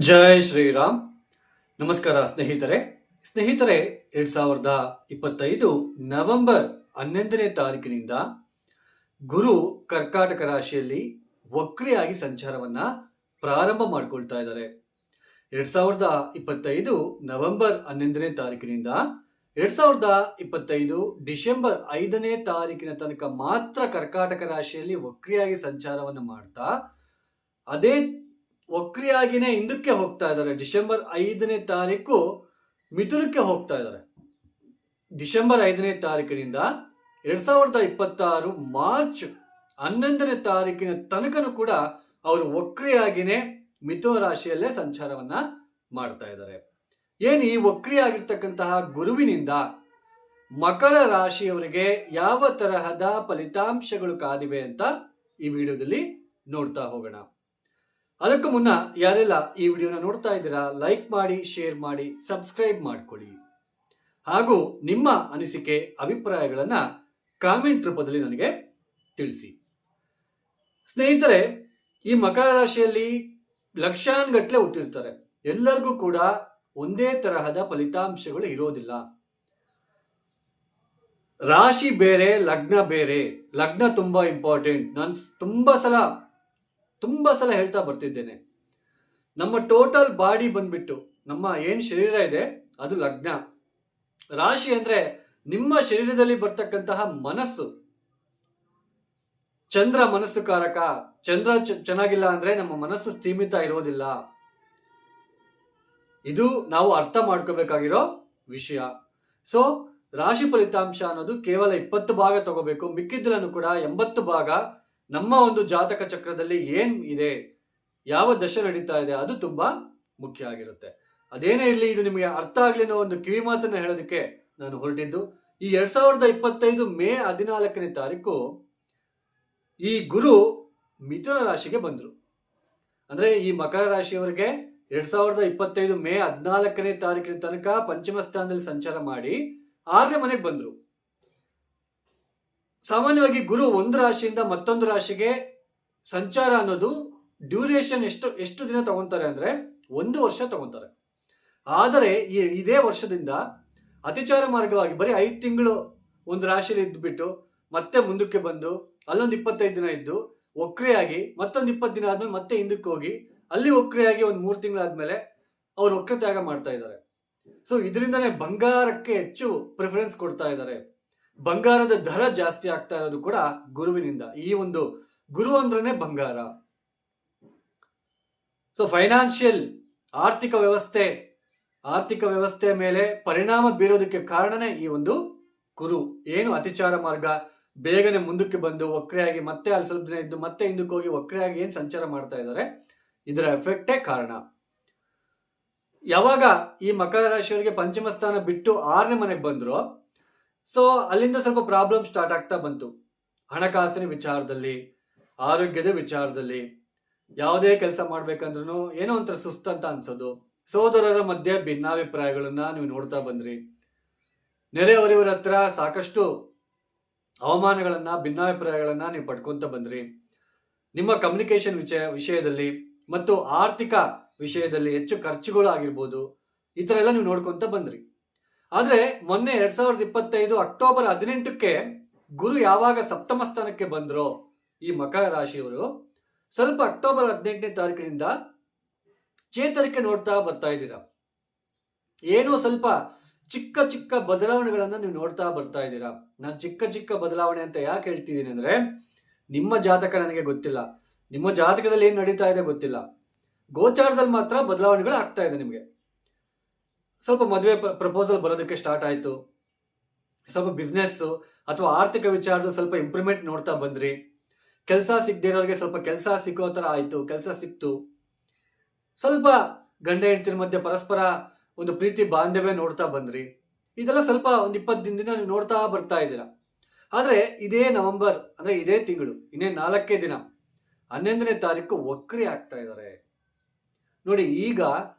ಜೈ ಶ್ರೀರಾಮ್. ನಮಸ್ಕಾರ ಸ್ನೇಹಿತರೆ 2025 ನವೆಂಬರ್ 11ನೇ ತಾರೀಕಿನಿಂದ ಗುರು ಕರ್ಕಾಟಕ ರಾಶಿಯಲ್ಲಿ ವಕ್ರಿಯಾಗಿ ಸಂಚಾರವನ್ನ ಪ್ರಾರಂಭ ಮಾಡಿಕೊಳ್ತಾ ಇದ್ದಾರೆ. 2025 ನವೆಂಬರ್ 11ನೇ ತಾರೀಕಿನಿಂದ 2025 ಡಿಸೆಂಬರ್ 5ನೇ ತಾರೀಕಿನ ತನಕ ಮಾತ್ರ ಕರ್ಕಾಟಕ ರಾಶಿಯಲ್ಲಿ ವಕ್ರಿಯಾಗಿ ಸಂಚಾರವನ್ನು ಮಾಡ್ತಾ ಅದೇ ವಕ್ರಿಯಾಗಿನೇ ಹಿಂದಕ್ಕೆ ಹೋಗ್ತಾ ಇದ್ದಾರೆ. ಡಿಸೆಂಬರ್ 5ನೇ ತಾರೀಕು ಮಿಥುನಕ್ಕೆ ಹೋಗ್ತಾ ಇದ್ದಾರೆ. ಡಿಸೆಂಬರ್ 5ನೇ ತಾರೀಕಿನಿಂದ 2026 ಮಾರ್ಚ್ 11ನೇ ತಾರೀಕಿನ ತನಕನೂ ಕೂಡ ಅವರು ವಕ್ರಿಯಾಗಿನೇ ಮಿಥುನ ರಾಶಿಯಲ್ಲೇ ಸಂಚಾರವನ್ನ ಮಾಡ್ತಾ ಇದ್ದಾರೆ. ಏನು ಈ ವಕ್ರಿಯಾಗಿರ್ತಕ್ಕಂತಹ ಗುರುವಿನಿಂದ ಮಕರ ರಾಶಿಯವರಿಗೆ ಯಾವ ತರಹದ ಫಲಿತಾಂಶಗಳು ಕಾದಿವೆ ಅಂತ ಈ ವಿಡಿಯೋದಲ್ಲಿ ನೋಡ್ತಾ ಹೋಗೋಣ. ಅದಕ್ಕೂ ಮುನ್ನ ಯಾರೆಲ್ಲ ಈ ವಿಡಿಯೋನ ನೋಡ್ತಾ ಇದ್ದೀರಾ, ಲೈಕ್ ಮಾಡಿ, ಶೇರ್ ಮಾಡಿ, ಸಬ್ಸ್ಕ್ರೈಬ್ ಮಾಡ್ಕೊಳ್ಳಿ. ಹಾಗೂ ನಿಮ್ಮ ಅನಿಸಿಕೆ ಅಭಿಪ್ರಾಯಗಳನ್ನ ಕಾಮೆಂಟ್ ರೂಪದಲ್ಲಿ ನನಗೆ ತಿಳಿಸಿ. ಸ್ನೇಹಿತರೆ, ಈ ಮಕರ ರಾಶಿಯಲ್ಲಿ ಲಕ್ಷಾನುಗಟ್ಟಲೆ ಹುಟ್ಟಿರ್ತಾರೆ. ಎಲ್ಲರಿಗೂ ಕೂಡ ಒಂದೇ ತರಹದ ಫಲಿತಾಂಶಗಳು ಇರೋದಿಲ್ಲ. ರಾಶಿ ಬೇರೆ, ಲಗ್ನ ಬೇರೆ. ಲಗ್ನ ತುಂಬಾ ಇಂಪಾರ್ಟೆಂಟ್. ನಾನು ತುಂಬಾ ಸಲ ಹೇಳ್ತಾ ಬರ್ತಿದ್ದೇನೆ. ನಮ್ಮ ಟೋಟಲ್ ಬಾಡಿ ಬಂದ್ಬಿಟ್ಟು ನಮ್ಮ ಏನ್ ಶರೀರ ಇದೆ ಅದು ಲಗ್ನ. ರಾಶಿ ಅಂದ್ರೆ ನಿಮ್ಮ ಶರೀರದಲ್ಲಿ ಬರ್ತಕ್ಕಂತಹ ಮನಸ್ಸು. ಚಂದ್ರ ಮನಸ್ಸು ಕಾರಕ. ಚಂದ್ರ ಚೆನ್ನಾಗಿಲ್ಲ ಅಂದ್ರೆ ನಮ್ಮ ಮನಸ್ಸು ಸ್ಥೀಮಿತ ಇರೋದಿಲ್ಲ. ಇದು ನಾವು ಅರ್ಥ ಮಾಡ್ಕೋಬೇಕಾಗಿರೋ ವಿಷಯ. ಸೊ ರಾಶಿ ಫಲಿತಾಂಶ ಅನ್ನೋದು ಕೇವಲ 20 ಭಾಗ ತಗೋಬೇಕು. ಮಿಕ್ಕಿದ್ದನ್ನು ಕೂಡ 80 ಭಾಗ ನಮ್ಮ ಒಂದು ಜಾತಕ ಚಕ್ರದಲ್ಲಿ ಏನ್ ಇದೆ, ಯಾವ ದಶ ನಡೀತಾ ಇದೆ, ಅದು ತುಂಬಾ ಮುಖ್ಯ ಆಗಿರುತ್ತೆ. ಅದೇನೇ ಇರಲಿ, ಇದು ನಿಮಗೆ ಅರ್ಥ ಆಗ್ಲಿ ಅನ್ನೋ ಒಂದು ಕಿವಿ ಮಾತನ್ನ ಹೇಳೋದಕ್ಕೆ ನಾನು ಹೊರಟಿದ್ದು. ಈ 2025 ಮೇ 14ನೇ ತಾರೀಕು ಈ ಗುರು ಮಿಥುನ ರಾಶಿಗೆ ಬಂದ್ರು. ಅಂದ್ರೆ ಈ ಮಕರ ರಾಶಿಯವರಿಗೆ 2025 ಮೇ 14ನೇ ತಾರೀಕಿನ ತನಕ ಪಂಚಮ ಸ್ಥಾನದಲ್ಲಿ ಸಂಚಾರ ಮಾಡಿ 6ನೇ ಮನೆಗೆ ಬಂದ್ರು. ಸಾಮಾನ್ಯವಾಗಿ ಗುರು ಒಂದು ರಾಶಿಯಿಂದ ಮತ್ತೊಂದು ರಾಶಿಗೆ ಸಂಚಾರ ಅನ್ನೋದು ಡ್ಯೂರೇಷನ್ ಎಷ್ಟು ದಿನ ತಗೊಂತಾರೆ ಅಂದ್ರೆ 1 ವರ್ಷ ತಗೊಂತಾರೆ. ಆದರೆ ಇದೇ ವರ್ಷದಿಂದ ಅತಿಚಾರ ಮಾರ್ಗವಾಗಿ ಬರೀ 5 ತಿಂಗಳು ಒಂದು ರಾಶಿಯಲ್ಲಿ ಇದ್ದುಬಿಟ್ಟು ಮತ್ತೆ ಮುಂದಕ್ಕೆ ಬಂದು ಅಲ್ಲೊಂದು 25 ದಿನ ಇದ್ದು ವಕ್ರಿಯಾಗಿ ಮತ್ತೊಂದು 20 ದಿನ ಆದ್ಮೇಲೆ ಮತ್ತೆ ಹಿಂದಕ್ಕೆ ಹೋಗಿ ಅಲ್ಲಿ ವಕ್ರಿಯಾಗಿ ಒಂದು 3 ತಿಂಗಳಾದ್ಮೇಲೆ ಅವ್ರು ವಕ್ರತ್ಯಾಗ ಮಾಡ್ತಾ ಇದ್ದಾರೆ. ಸೊ ಇದರಿಂದನೇ ಬಂಗಾರಕ್ಕೆ ಹೆಚ್ಚು ಪ್ರಿಫರೆನ್ಸ್ ಕೊಡ್ತಾ ಇದ್ದಾರೆ. ಬಂಗಾರದ ದರ ಜಾಸ್ತಿ ಆಗ್ತಾ ಇರೋದು ಕೂಡ ಗುರುವಿನಿಂದ. ಈ ಒಂದು ಗುರು ಅಂದ್ರೇನೆ ಬಂಗಾರ. ಸೊ ಫೈನಾನ್ಷಿಯಲ್ ಆರ್ಥಿಕ ವ್ಯವಸ್ಥೆ ಮೇಲೆ ಪರಿಣಾಮ ಬೀರೋದಕ್ಕೆ ಕಾರಣನೇ ಈ ಒಂದು ಗುರು. ಏನು ಅತಿಚಾರ ಮಾರ್ಗ ಬೇಗನೆ ಮುಂದಕ್ಕೆ ಬಂದು ವಕ್ರೆಯಾಗಿ ಮತ್ತೆ ಅಲ್ಲಿ ಸ್ವಲ್ಪ ದಿನ ಇದ್ದು ಮತ್ತೆ ಹಿಂದಕ್ಕೆ ಹೋಗಿ ವಕ್ರೆಯಾಗಿ ಏನು ಸಂಚಾರ ಮಾಡ್ತಾ ಇದ್ದಾರೆ, ಇದರ ಎಫೆಕ್ಟೇ ಕಾರಣ. ಯಾವಾಗ ಈ ಮಕರ ರಾಶಿಯವರಿಗೆ ಪಂಚಮ ಸ್ಥಾನ ಬಿಟ್ಟು 6ನೇ ಮನೆಗೆ ಬಂದ್ರು, ಸೊ ಅಲ್ಲಿಂದ ಸ್ವಲ್ಪ ಪ್ರಾಬ್ಲಮ್ ಸ್ಟಾರ್ಟ್ ಆಗ್ತಾ ಬಂತು. ಹಣಕಾಸಿನ ವಿಚಾರದಲ್ಲಿ, ಆರೋಗ್ಯದ ವಿಚಾರದಲ್ಲಿ, ಯಾವುದೇ ಕೆಲಸ ಮಾಡ್ಬೇಕಂದ್ರೂ ಏನೋ ಒಂಥರ ಸುಸ್ತಂತ ಅನ್ಸೋದು. ಸೋದರರ ಮಧ್ಯೆ ಭಿನ್ನಾಭಿಪ್ರಾಯಗಳನ್ನ ನೀವು ನೋಡ್ತಾ ಬಂದ್ರಿ. ನೆರೆಹೊರೆಯವರ ಹತ್ರ ಸಾಕಷ್ಟು ಅವಮಾನಗಳನ್ನ, ಭಿನ್ನಾಭಿಪ್ರಾಯಗಳನ್ನ ನೀವು ಪಡ್ಕೊಂತ ಬಂದ್ರಿ. ನಿಮ್ಮ ಕಮ್ಯುನಿಕೇಶನ್ ವಿಷಯದಲ್ಲಿ ಮತ್ತು ಆರ್ಥಿಕ ವಿಷಯದಲ್ಲಿ ಹೆಚ್ಚು ಖರ್ಚುಗಳು ಆಗಿರ್ಬೋದು, ಈ ಥರ ಎಲ್ಲ ನೀವು ನೋಡ್ಕೊಂತ ಬಂದ್ರಿ. ಆದ್ರೆ ಮೊನ್ನೆ 2025 ಅಕ್ಟೋಬರ್ 18ಕ್ಕೆ ಗುರು ಯಾವಾಗ ಸಪ್ತಮ ಸ್ಥಾನಕ್ಕೆ ಬಂದ್ರೋ ಈ ಮಕರ ರಾಶಿಯವರು ಸ್ವಲ್ಪ ಅಕ್ಟೋಬರ್ 18ನೇ ತಾರೀಕಿನಿಂದ ಚೇತರಿಕೆ ನೋಡ್ತಾ ಬರ್ತಾ ಇದ್ದೀರಾ. ಏನೋ ಸ್ವಲ್ಪ ಚಿಕ್ಕ ಬದಲಾವಣೆಗಳನ್ನ ನೀವು ನೋಡ್ತಾ ಬರ್ತಾ ಇದ್ದೀರಾ. ನಾನು ಚಿಕ್ಕ ಬದಲಾವಣೆ ಅಂತ ಯಾಕೆ ಹೇಳ್ತಿದ್ದೀನಿ ಅಂದ್ರೆ, ನಿಮ್ಮ ಜಾತಕ ನನಗೆ ಗೊತ್ತಿಲ್ಲ, ನಿಮ್ಮ ಜಾತಕದಲ್ಲಿ ಏನ್ ನಡೀತಾ ಇದೆ ಗೊತ್ತಿಲ್ಲ. ಗೋಚಾರದಲ್ಲಿ ಮಾತ್ರ ಬದಲಾವಣೆಗಳು ಆಗ್ತಾ ಇದೆ. ನಿಮಗೆ ಸ್ವಲ್ಪ ಮದುವೆ ಪ್ರಪೋಸಲ್ ಬರೋದಕ್ಕೆ ಸ್ಟಾರ್ಟ್ ಆಯಿತು. ಸ್ವಲ್ಪ ಬಿಸ್ನೆಸ್ ಅಥವಾ ಆರ್ಥಿಕ ವಿಚಾರದಲ್ಲಿ ಸ್ವಲ್ಪ ಇಂಪ್ರೂವ್ಮೆಂಟ್ ನೋಡ್ತಾ ಬಂದ್ರಿ. ಕೆಲಸ ಸಿಗದೇ ಇರೋರಿಗೆ ಸ್ವಲ್ಪ ಕೆಲಸ ಸಿಕ್ಕೋ ಥರ ಆಯಿತು, ಕೆಲಸ ಸಿಕ್ತು. ಸ್ವಲ್ಪ ಗಂಡ ಹೆಂಡತಿರ ಮಧ್ಯೆ ಪರಸ್ಪರ ಒಂದು ಪ್ರೀತಿ ಬಾಂಧವ್ಯ ನೋಡ್ತಾ ಬಂದ್ರಿ. ಇದೆಲ್ಲ ಸ್ವಲ್ಪ ಒಂದು 20 ದಿನದಿಂದ ನೀವು ನೋಡ್ತಾ ಬರ್ತಾ ಇದ್ದೀರಾ. ಆದರೆ ಇದೇ ನವೆಂಬರ್ ಅಂದರೆ ಇದೇ ತಿಂಗಳು ಇನ್ನೇ 4 ದಿನ 11ನೇ ತಾರೀಕು ವಕ್ರಿ ಆಗ್ತಾ ಇದ್ದಾರೆ. ನೋಡಿ, ಈಗ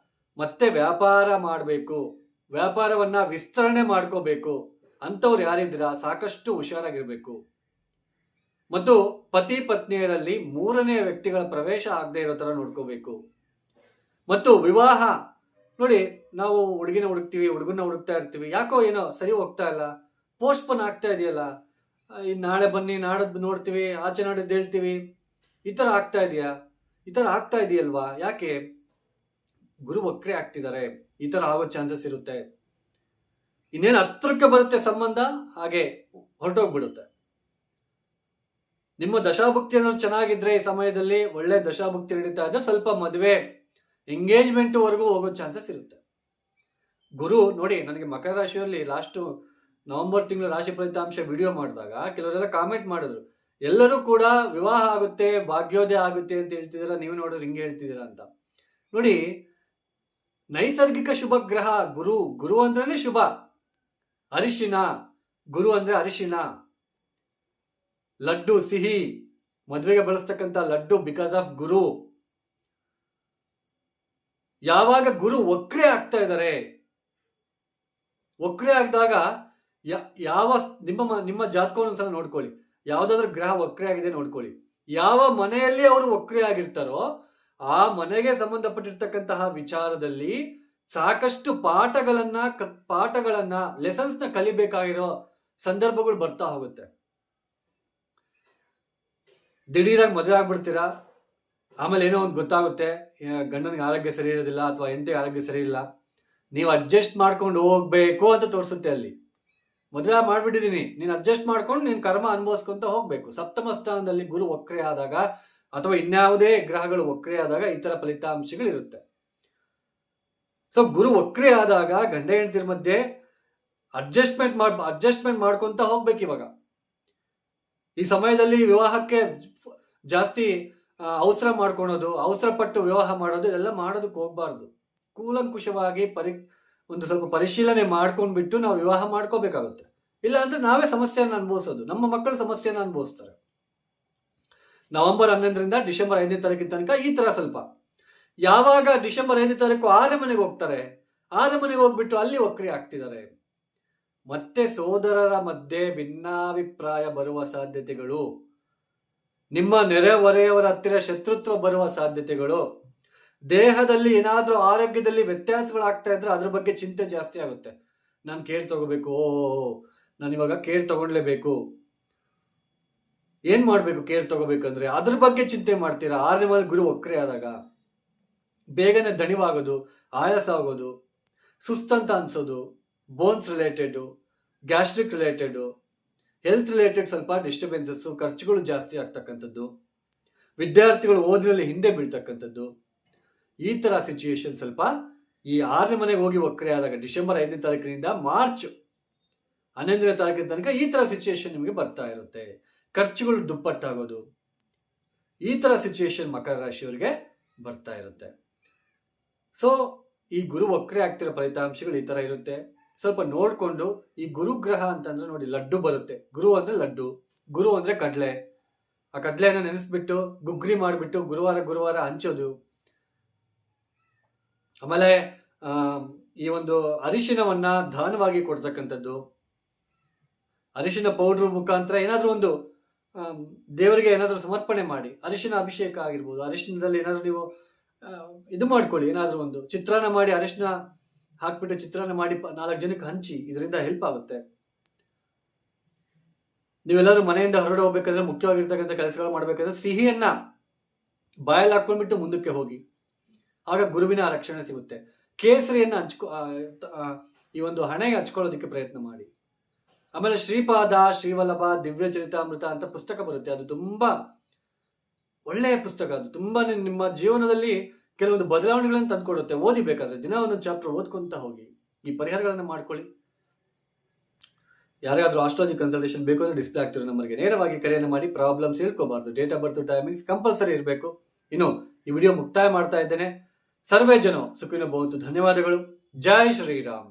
ಮತ್ತೆ ವ್ಯಾಪಾರ ಮಾಡಬೇಕು, ವ್ಯಾಪಾರವನ್ನ ವಿಸ್ತರಣೆ ಮಾಡ್ಕೋಬೇಕು ಅಂಥವ್ರು ಯಾರಿದ್ದೀರಾ ಸಾಕಷ್ಟು ಹುಷಾರಾಗಿರ್ಬೇಕು. ಮತ್ತು ಪತಿ ಪತ್ನಿಯರಲ್ಲಿ 3ನೇ ವ್ಯಕ್ತಿಗಳ ಪ್ರವೇಶ ಆಗದೆ ಇರೋ ತರ ನೋಡ್ಕೋಬೇಕು. ಮತ್ತು ವಿವಾಹ ನೋಡಿ, ನಾವು ಹುಡುಗಿನ ಹುಡುಕ್ತೀವಿ, ಹುಡುಗನ ಹುಡುಕ್ತಾ ಇರ್ತೀವಿ, ಯಾಕೋ ಏನೋ ಸರಿ ಹೋಗ್ತಾ ಇಲ್ಲ, ಪೋಸ್ಟ್ಪೋನ್ ಆಗ್ತಾ ಇದೆಯಲ್ಲ, ನಾಳೆ ಬನ್ನಿ, ನಾಡದ್ದು ನೋಡ್ತೀವಿ, ಆಚೆ ನಾಡಿದ್ದು ಹೇಳ್ತೀವಿ, ಈ ಥರ ಆಗ್ತಾ ಇದೆಯಾ, ಈ ಥರ ಆಗ್ತಾ ಇದೆಯಲ್ವಾ? ಯಾಕೆ? ಗುರು ವಕ್ರೆ ಆಗ್ತಿದ್ದಾರೆ, ಈ ಥರ ಆಗೋ ಚಾನ್ಸಸ್ ಇರುತ್ತೆ. ಇನ್ನೇನು ಹತ್ರಕ್ಕೆ ಬರುತ್ತೆ ಸಂಬಂಧ, ಹಾಗೆ ಹೊರಟೋಗ್ಬಿಡುತ್ತೆ. ನಿಮ್ಮ ದಶಾಭುಕ್ತಿ ಅನ್ನೋದು ಚೆನ್ನಾಗಿದ್ರೆ ಈ ಸಮಯದಲ್ಲಿ ಒಳ್ಳೆ ದಶಾಭುಕ್ತಿ ನಡೀತಾ ಇದ್ರೆ ಸ್ವಲ್ಪ ಮದುವೆ ಎಂಗೇಜ್ಮೆಂಟ್ ವರೆಗೂ ಹೋಗೋ ಚಾನ್ಸಸ್ ಇರುತ್ತೆ. ಗುರು ನೋಡಿ, ನನಗೆ ಮಕರ ರಾಶಿಯಲ್ಲಿ ಲಾಸ್ಟ್ ನವೆಂಬರ್ ತಿಂಗಳ ರಾಶಿ ಫಲಿತಾಂಶ ವಿಡಿಯೋ ಮಾಡಿದಾಗ ಕೆಲವರೆಲ್ಲ ಕಾಮೆಂಟ್ ಮಾಡಿದ್ರು, ಎಲ್ಲರೂ ಕೂಡ ವಿವಾಹ ಆಗುತ್ತೆ, ಭಾಗ್ಯೋದಯ ಆಗುತ್ತೆ ಅಂತ ಹೇಳ್ತಿದ್ದೀರಾ, ನೀವು ನೋಡಿದ್ರೆ ಹಿಂಗೆ ಹೇಳ್ತಿದ್ದೀರಾ ಅಂತ. ನೋಡಿ, ನೈಸರ್ಗಿಕ ಶುಭ ಗ್ರಹ ಗುರು. ಗುರು ಅಂದ್ರೇನೆ ಶುಭ. ಅರಿಶಿನ, ಗುರು ಅಂದ್ರೆ ಅರಿಶಿನ, ಲಡ್ಡು ಸಿಹಿ, ಮದುವೆಗೆ ಬಳಸ್ತಕ್ಕಂಥ ಲಡ್ಡು ಬಿಕಾಸ್ ಆಫ್ ಗುರು. ಯಾವಾಗ ಗುರು ವಕ್ರೆ ಆಗ್ತಾ ಇದ್ದಾರೆ, ವಕ್ರೆ ಆಗಿದಾಗ ಯಾವ ನಿಮ್ಮ ಜಾತಕವನ್ನು ಒಂದ್ಸಲ ನೋಡ್ಕೊಳ್ಳಿ, ಯಾವ್ದಾದ್ರು ಗ್ರಹ ವಕ್ರೆ ಆಗಿದೆ ನೋಡ್ಕೊಳ್ಳಿ. ಯಾವ ಮನೆಯಲ್ಲಿ ಅವರು ವಕ್ರೆ ಆಗಿರ್ತಾರೋ ಆ ಮನೆಗೆ ಸಂಬಂಧಪಟ್ಟಿರ್ತಕ್ಕಂತಹ ವಿಚಾರದಲ್ಲಿ ಸಾಕಷ್ಟು ಪಾಠಗಳನ್ನ ಲೆಸನ್ಸ್ನ ಕಲಿಬೇಕಾಗಿರೋ ಸಂದರ್ಭಗಳು ಬರ್ತಾ ಹೋಗುತ್ತೆ. ದಿಢೀರಾಗಿ ಮದುವೆ ಆಗ್ಬಿಡ್ತೀರಾ, ಆಮೇಲೆ ಏನೋ ಒಂದು ಗೊತ್ತಾಗುತ್ತೆ, ಗಂಡನಿಗೆ ಆರೋಗ್ಯ ಸರಿ ಇರೋದಿಲ್ಲ ಅಥವಾ ಹೆಂಡತಿಗೆ ಆರೋಗ್ಯ ಸರಿ ಇಲ್ಲ, ನೀವು ಅಡ್ಜಸ್ಟ್ ಮಾಡ್ಕೊಂಡು ಹೋಗ್ಬೇಕು ಅಂತ ತೋರಿಸುತ್ತೆ. ಅಲ್ಲಿ ಮದುವೆ ಮಾಡ್ಬಿಟ್ಟಿದೀನಿ, ನೀನು ಅಡ್ಜಸ್ಟ್ ಮಾಡ್ಕೊಂಡು ನೀನು ಕರ್ಮ ಅನುಭವಿಸ್ಕೊಂತ ಹೋಗ್ಬೇಕು. ಸಪ್ತಮ ಸ್ಥಾನದಲ್ಲಿ ಗುರು ವಕ್ರೆ ಆದಾಗ ಅಥವಾ ಇನ್ಯಾವುದೇ ಗ್ರಹಗಳು ವಕ್ರೆ ಆದಾಗ ಈ ತರ ಫಲಿತಾಂಶಗಳಿರುತ್ತೆ. ಸೊ ಗುರು ವಕ್ರೆ ಆದಾಗ ಗಂಡ ಹೆಂಡತಿರ ಮಧ್ಯೆ ಅಡ್ಜಸ್ಟ್ಮೆಂಟ್ ಮಾಡ್ಕೊಂತ ಹೋಗ್ಬೇಕು. ಇವಾಗ ಈ ಸಮಯದಲ್ಲಿ ವಿವಾಹಕ್ಕೆ ಜಾಸ್ತಿ ಅವಸರ ಮಾಡ್ಕೊಳೋದು, ಅವಸರ ಪಟ್ಟು ವಿವಾಹ ಮಾಡೋದು, ಇದೆಲ್ಲ ಮಾಡೋದಕ್ಕೆ ಹೋಗ್ಬಾರ್ದು. ಕೂಲಂಕುಷವಾಗಿ ಒಂದು ಸ್ವಲ್ಪ ಪರಿಶೀಲನೆ ಮಾಡ್ಕೊಂಡ್ಬಿಟ್ಟು ನಾವು ವಿವಾಹ ಮಾಡ್ಕೋಬೇಕಾಗುತ್ತೆ. ಇಲ್ಲ ಅಂದ್ರೆ ನಾವೇ ಸಮಸ್ಯೆಯನ್ನು ಅನುಭವಿಸೋದು, ನಮ್ಮ ಮಕ್ಕಳು ಸಮಸ್ಯೆಯನ್ನು ಅನುಭವಿಸ್ತಾರೆ. ನವೆಂಬರ್ 11ರಿಂದ ಡಿಸೆಂಬರ್ 5ನೇ ತಾರೀಕಿನ ತನಕ ಈ ತರ ಸ್ವಲ್ಪ. ಯಾವಾಗ ಡಿಸೆಂಬರ್ 5ನೇ ತಾರೀಕು 6ನೇ ಮನೆಗೆ ಹೋಗ್ತಾರೆ, 6ನೇ ಮನೆಗೆ ಹೋಗ್ಬಿಟ್ಟು ಅಲ್ಲಿ ವಕ್ರಿ ಆಗ್ತಿದ್ದಾರೆ. ಮತ್ತೆ ಸೋದರರ ಮಧ್ಯೆ ಭಿನ್ನಾಭಿಪ್ರಾಯ ಬರುವ ಸಾಧ್ಯತೆಗಳು, ನಿಮ್ಮ ನೆರೆಹೊರೆಯವರ ಹತ್ತಿರ ಶತ್ರುತ್ವ ಬರುವ ಸಾಧ್ಯತೆಗಳು, ದೇಹದಲ್ಲಿ ಏನಾದ್ರೂ ಆರೋಗ್ಯದಲ್ಲಿ ವ್ಯತ್ಯಾಸಗಳಾಗ್ತಾ ಇದ್ರೆ ಅದ್ರ ಬಗ್ಗೆ ಚಿಂತೆ ಜಾಸ್ತಿ ಆಗುತ್ತೆ. ನಾನು ಕೇರ್ ತಗೋಬೇಕು, ನಾನು ಇವಾಗ ಕೇರ್ ತಗೊಳ್ಲೇಬೇಕು, ಏನ್ ಮಾಡ್ಬೇಕು ಕೇರ್ ತಗೋಬೇಕಂದ್ರೆ ಅದ್ರ ಬಗ್ಗೆ ಚಿಂತೆ ಮಾಡ್ತೀರಾ. 6ನೇ ಮನೆ ಗುರು ವಕ್ರೆ ಆದಾಗ ಬೇಗನೆ ದಣಿವಾಗೋದು, ಆಯಾಸ ಆಗೋದು, ಸುಸ್ತಂತ ಅನ್ಸೋದು, bones related, gastric related, health related ಸ್ವಲ್ಪ ಡಿಸ್ಟರ್ಬೆನ್ಸಸ್, ಖರ್ಚುಗಳು ಜಾಸ್ತಿ ಆಗ್ತಕ್ಕಂಥದ್ದು, ವಿದ್ಯಾರ್ಥಿಗಳು ಓದಿನಲ್ಲಿ ಹಿಂದೆ ಬೀಳ್ತಕ್ಕಂಥದ್ದು, ಈ ತರ ಸಿಚುಯೇಷನ್ ಸ್ವಲ್ಪ ಈ 6ನೇ ಮನೆಗೆ ಹೋಗಿ ವಕ್ರೆ ಆದಾಗ ಡಿಸೆಂಬರ್ 5ನೇ ತಾರೀಕಿನಿಂದ ಮಾರ್ಚ್ 11ನೇ ತಾರೀಕಿನ ತನಕ ಈ ತರ ಸಿಚುಯೇಷನ್ ನಿಮಗೆ ಬರ್ತಾ ಇರುತ್ತೆ. ಖರ್ಚುಗಳು ದುಪ್ಪಟ್ಟಾಗೋದು, ಈ ತರ ಸಿಚುಯೇಷನ್ ಮಕರ ರಾಶಿಯವರಿಗೆ ಬರ್ತಾ ಇರುತ್ತೆ. ಸೊ ಈ ಗುರು ವಕ್ರೆ ಆಗ್ತಿರೋ ಫಲಿತಾಂಶಗಳು ಈ ತರ ಇರುತ್ತೆ. ಸ್ವಲ್ಪ ನೋಡ್ಕೊಂಡು, ಈ ಗುರುಗ್ರಹ ಅಂತಂದ್ರೆ ನೋಡಿ, ಲಡ್ಡು ಬರುತ್ತೆ. ಗುರು ಅಂದ್ರೆ ಲಡ್ಡು, ಗುರು ಅಂದ್ರೆ ಕಡ್ಲೆ. ಆ ಕಡ್ಲೆಯನ್ನ ನೆನೆಸ್ಬಿಟ್ಟು ಗುಗ್ರಿ ಮಾಡಿಬಿಟ್ಟು ಗುರುವಾರ ಹಂಚೋದು. ಆಮೇಲೆ ಈ ಒಂದು ಅರಿಶಿನವನ್ನ ದಾನವಾಗಿ ಕೊಡ್ತಕ್ಕಂಥದ್ದು, ಅರಿಶಿನ ಪೌಡ್ರ್ ಮುಖಾಂತರ ಏನಾದ್ರೂ ಒಂದು ದೇವರಿಗೆ ಏನಾದ್ರೂ ಸಮರ್ಪಣೆ ಮಾಡಿ, ಅರಿಶಿನ ಅಭಿಷೇಕ ಆಗಿರ್ಬೋದು, ಅರಿಶಿನದಲ್ಲಿ ಏನಾದ್ರೂ ನೀವು ಇದು ಮಾಡ್ಕೊಳ್ಳಿ, ಏನಾದ್ರೂ ಒಂದು ಚಿತ್ರಾನ್ನ ಮಾಡಿ ಅರಿಶಿನ ಹಾಕ್ಬಿಟ್ಟು ಚಿತ್ರಾನ್ನ ಮಾಡಿ 4 ಜನಕ್ಕೆ ಹಂಚಿ, ಇದರಿಂದ ಹೆಲ್ಪ್ ಆಗುತ್ತೆ. ನೀವೆಲ್ಲರೂ ಮನೆಯಿಂದ ಹೊರಡೆ ಹೋಗ್ಬೇಕಾದ್ರೆ, ಮುಖ್ಯವಾಗಿರ್ತಕ್ಕಂಥ ಕೆಲಸಗಳು ಮಾಡ್ಬೇಕಾದ್ರೆ ಸಿಹಿಯನ್ನ ಬಾಯಲ್ಲಿ ಹಾಕೊಂಡ್ಬಿಟ್ಟು ಮುಂದಕ್ಕೆ ಹೋಗಿ, ಆಗ ಗುರುವಿನ ರಕ್ಷಣೆ ಸಿಗುತ್ತೆ. ಕೇಸರಿಯನ್ನ ಈ ಒಂದು ಹಣೆಗೆ ಹಚ್ಕೊಳ್ಳೋದಕ್ಕೆ ಪ್ರಯತ್ನ ಮಾಡಿ. ಆಮೇಲೆ ಶ್ರೀಪಾದ ಶ್ರೀವಲ್ಲಭ ದಿವ್ಯ ಚರಿತಾಮೃತ ಅಂತ ಪುಸ್ತಕ ಬರುತ್ತೆ, ಅದು ತುಂಬಾ ಒಳ್ಳೆಯ ಪುಸ್ತಕ. ಅದು ತುಂಬಾ ನಿಮ್ಮ ಜೀವನದಲ್ಲಿ ಕೆಲವೊಂದು ಬದಲಾವಣೆಗಳನ್ನು ತಂದುಕೊಡುತ್ತೆ. ಓದಿಬೇಕಾದ್ರೆ ದಿನ ಒಂದೊಂದು ಚಾಪ್ಟರ್ ಓದ್ಕೊಂತ ಹೋಗಿ ಈ ಪರಿಹಾರಗಳನ್ನು ಮಾಡ್ಕೊಳ್ಳಿ. ಯಾರಿಗಾದ್ರೂ ಆಸ್ಟ್ರಾಲಜಿ ಕನ್ಸಲ್ಟೇಷನ್ ಬೇಕು ಅಂದ್ರೆ ಡಿಸ್ಪ್ಲೇ ಆಗ್ತಿರೋ ನಂಬರ್ಗೆ ನೇರವಾಗಿ ಕರೆಯನ್ನು ಮಾಡಿ. ಪ್ರಾಬ್ಲಮ್ಸ್ ಹೇಳ್ಕೋಬಾರ್ದು, date of birth timings compulsory ಇರಬೇಕು. ಇನ್ನು ಈ ವಿಡಿಯೋ ಮುಕ್ತಾಯ ಮಾಡ್ತಾ ಇದ್ದೇನೆ. ಸರ್ವೇ ಜನ ಸುಖಿನೋ ಭವಂತು. ಧನ್ಯವಾದಗಳು. ಜೈ ಶ್ರೀರಾಮ್.